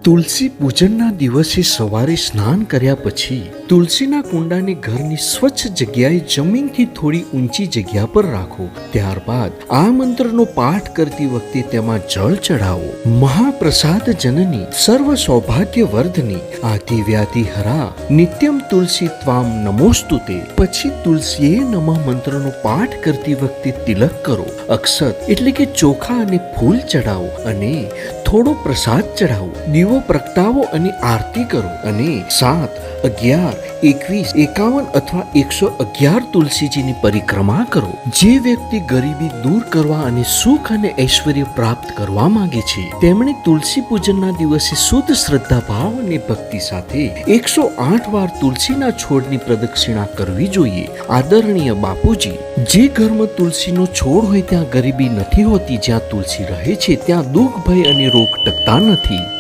તુલસી પૂજનના દિવસે સવારે સ્નાન કર્યા પછી તુલસીના કુંડાને ઘરની સ્વચ્છ જગ્યાએ જમીનથી થોડી ઊંચી જગ્યા પર રાખો. ત્યારબાદ આ મંત્રનો પાઠ કરતી વખતે તેમાં જળ ચઢાવો. મહાપ્રસાદ જનની સર્વ સૌભાગ્ય વર્ધની આધિવ્યાધિ હરા નિત્યમ તુલસી ત્વામ નમોસ્તુતે. પછી તુલસીએ નમઃ મંત્રનો પાઠ કરતી વખતે તિલક કરો. અક્ષત એટલે કે ચોખા અને ફૂલ ચઢાવો અને થોડો પ્રસાદ ચઢાવો. દીવો પ્રગટાવો અને આરતી કરો. અને 7, 11, 21, 51 અથવા 111 તુલસીજીની પરિક્રમા કરો. જે વ્યક્તિ ગરીબી દૂર કરવા અને સુખ અને ઐશ્વર્ય પ્રાપ્ત કરવા માંગે છે તેમણે તુલસી પૂજનના દિવસે શુદ્ધ શ્રદ્ધા ભાવ અને ભક્તિ સાથે 108 વાર તુલસીના છોડની પ્રદક્ષિણા કરવી જોઈએ. આદરણીય બાપુજી, જે ઘરમાં તુલસીનો છોડ હોય ત્યાં ગરીબી નથી હોતી. જ્યાં તુલસી રહે છે ત્યાં દુઃખ, ભય અને રોગ ટકતા નથી.